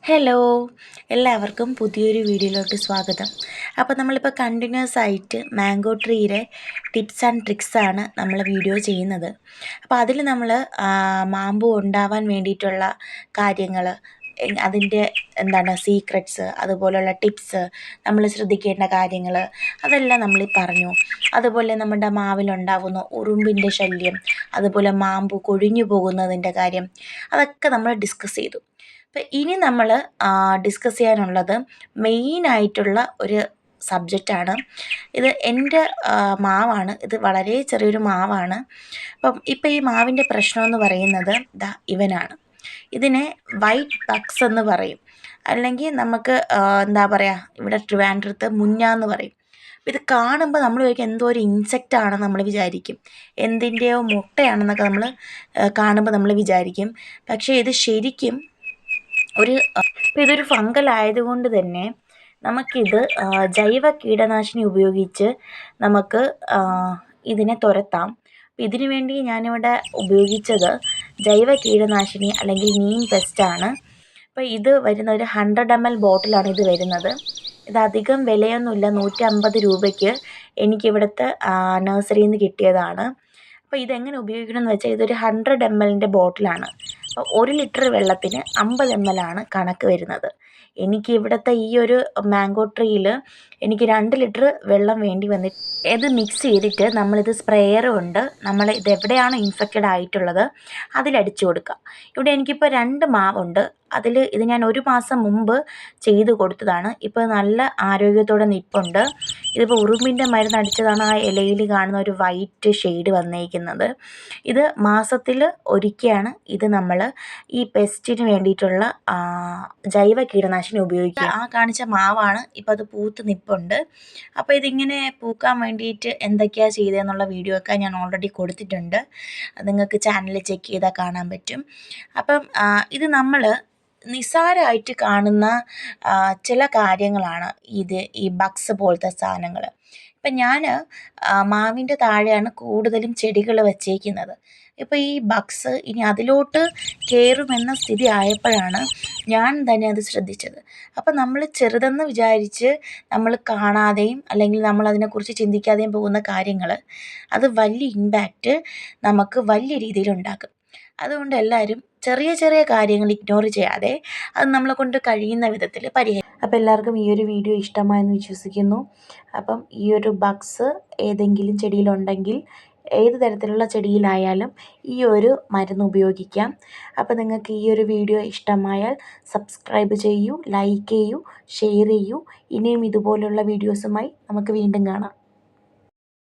Hello, എല്ലാവർക്കും പുതിയൊരു വീഡിയോയിലോട്ട് സ്വാഗതം. അപ്പോൾ നമ്മളിപ്പോൾ കണ്ടിന്യൂസ് ആയിട്ട് മാംഗോ ട്രീയുടെ ടിപ്സ് ആൻഡ് ട്രിക്സാണ് നമ്മൾ വീഡിയോ ചെയ്യുന്നത്. അപ്പോൾ അതിൽ നമ്മൾ മാമ്പൂ ഉണ്ടാവാൻ വേണ്ടിയിട്ടുള്ള കാര്യങ്ങൾ, അതിൻ്റെ സീക്രട്സ്, അതുപോലുള്ള ടിപ്സ്, നമ്മൾ ശ്രദ്ധിക്കേണ്ട കാര്യങ്ങൾ, അതെല്ലാം നമ്മൾ പറഞ്ഞു. അതുപോലെ നമ്മുടെ മാവിലുണ്ടാകുന്ന ഉറുമ്പിൻ്റെ ശല്യം, അതുപോലെ മാമ്പൂ കൊഴിഞ്ഞു പോകുന്നതിൻ്റെ കാര്യം, അതൊക്കെ നമ്മൾ ഡിസ്കസ് ചെയ്തു. അപ്പം ഇനി നമ്മൾ ഡിസ്കസ് ചെയ്യാനുള്ളത് മെയിനായിട്ടുള്ള ഒരു സബ്ജക്റ്റാണ്. ഇത് എൻ്റെ മാവാണ്. ഇത് വളരെ ചെറിയൊരു മാവാണ്. ഇപ്പം ഈ മാവിൻ്റെ പ്രശ്നമെന്ന് പറയുന്നത് ഇവനാണ്. ഇതിനെ വൈറ്റ് ബഗ്സ് എന്ന് പറയും, അല്ലെങ്കിൽ നമുക്ക് ഇവിടെ ട്രിവാൻഡ്രത്ത് മുഞ്ഞാന്ന് പറയും. ഇത് കാണുമ്പോൾ നമ്മൾ വിചാരിക്കും എന്തോ ഒരു ഇൻസെക്റ്റ് ആണെന്ന് നമ്മൾ വിചാരിക്കും, എന്തിൻ്റെയോ മുട്ടയാണെന്നൊക്കെ നമ്മൾ കാണുമ്പോൾ നമ്മൾ വിചാരിക്കും. പക്ഷേ ഇത് ശരിക്കും ഇതൊരു ഫംഗൽ ആയതുകൊണ്ട് തന്നെ നമുക്കിത് ജൈവ കീടനാശിനി ഉപയോഗിച്ച് നമുക്ക് ഇതിനെ തുരത്താം. ഇതിനു വേണ്ടി ഞാനിവിടെ ഉപയോഗിച്ചത് ജൈവ കീടനാശിനി അല്ലെങ്കിൽ നീം പെസ്റ്റാണ്. അപ്പോൾ ഇത് വരുന്ന ഒരു 100 ml ബോട്ടിലാണ് ഇത് വരുന്നത്. ഇത് അധികം വിലയൊന്നുമില്ല, 150 രൂപയ്ക്ക് എനിക്കിവിടുത്തെ നഴ്സറിയിൽ നിന്ന് കിട്ടിയതാണ്. അപ്പോൾ ഇതെങ്ങനെ ഉപയോഗിക്കണമെന്ന് വെച്ചാൽ ഇതൊരു 100 ml ബോട്ടിലാണ്. അപ്പോൾ 1 ലിറ്റർ വെള്ളത്തിന് 50 ml ആണ് കണക്ക് വരുന്നത്. എനിക്ക് ഇവിടുത്തെ ഈ ഒരു മാംഗോ ട്രീയിൽ എനിക്ക് 2 ലിറ്റർ വെള്ളം വേണ്ടി വന്നിട്ട് ഇത് മിക്സ് ചെയ്തിട്ട് നമ്മളിത് സ്പ്രേയറുണ്ട്, നമ്മൾ ഇതെവിടെയാണോ ഇൻഫെക്റ്റഡ് ആയിട്ടുള്ളത് അതിലടിച്ചു കൊടുക്കുക. ഇവിടെ എനിക്കിപ്പോൾ 2 മാവുണ്ട്. ഇത് ഞാൻ 1 മാസം മുമ്പ് ചെയ്ത് കൊടുത്തതാണ്. ഇപ്പോൾ നല്ല ആരോഗ്യത്തോടെ നിൽപ്പുണ്ട്. ഇതിപ്പോൾ ഉറുമ്പിൻ്റെ മരുന്ന് അടിച്ചതാണ് ആ ഇലയിൽ കാണുന്ന ഒരു വൈറ്റ് ഷെയ്ഡ് വന്നേക്കുന്നത്. ഇത് മാസത്തിൽ ഒരിക്കലാണ് ഇത് നമ്മൾ ഈ പെസ്റ്റിന് വേണ്ടിയിട്ടുള്ള ജൈവ കീടനാശിനി ഉപയോഗിക്കുക. ആ കാണിച്ച മാവാണ് ഇപ്പോൾ അത് പൂത്ത് നിൽപ്പുണ്ട്. അപ്പോൾ ഇതിങ്ങനെ പൂക്കാൻ വേണ്ടിയിട്ട് എന്തൊക്കെയാണ് ചെയ്തതെന്നുള്ള വീഡിയോ ഒക്കെ ഞാൻ ഓൾറെഡി കൊടുത്തിട്ടുണ്ട്. നിങ്ങൾക്ക് ചാനലിൽ ചെക്ക് ചെയ്താൽ കാണാൻ പറ്റും. അപ്പം ഇത് നമ്മൾ നിസ്സാരമായിട്ട് കാണുന്ന ചില കാര്യങ്ങളാണ് ഈ ബഗ്സ് പോലത്തെ സാധനങ്ങൾ. ഇപ്പം ഞാൻ മാവിൻ്റെ താഴെയാണ് കൂടുതലും ചെടികൾ വച്ചേക്കുന്നത്. ഇപ്പോൾ ഈ ബഗ്സ് ഇനി അതിലോട്ട് കയറുമെന്ന സ്ഥിതി ആയപ്പോഴാണ് ഞാൻ തന്നെ അത് ശ്രദ്ധിച്ചത്. അപ്പം നമ്മൾ ചെറുതെന്ന് വിചാരിച്ച് നമ്മൾ കാണാതെയും അല്ലെങ്കിൽ നമ്മൾ അതിനെക്കുറിച്ച് ചിന്തിക്കാതെയും പോകുന്ന കാര്യങ്ങൾ അത് വലിയ ഇമ്പാക്റ്റ് നമുക്ക് വലിയ രീതിയിലുണ്ടാക്കും. അതുകൊണ്ട് എല്ലാവരും ചെറിയ ചെറിയ കാര്യങ്ങൾ ഇഗ്നോർ ചെയ്യാതെ അത് നമ്മളെ കൊണ്ട് കഴിയുന്ന വിധത്തിൽ പരിഹരിക്കും. അപ്പോൾ എല്ലാവർക്കും ഈ ഒരു വീഡിയോ ഇഷ്ടമായെന്ന് വിശ്വസിക്കുന്നു. അപ്പം ഈ ഒരു ബഗ്സ് ഏതെങ്കിലും ചെടിയിലുണ്ടെങ്കിൽ ഏത് തരത്തിലുള്ള ചെടിയിലായാലും ഈ ഒരു മരുന്ന് ഉപയോഗിക്കാം. അപ്പോൾ നിങ്ങൾക്ക് ഈ ഒരു വീഡിയോ ഇഷ്ടമായാൽ സബ്സ്ക്രൈബ് ചെയ്യൂ, ലൈക്ക് ചെയ്യൂ, ഷെയർ ചെയ്യൂ. ഇനിയും ഇതുപോലുള്ള വീഡിയോസുമായി നമുക്ക് വീണ്ടും കാണാം.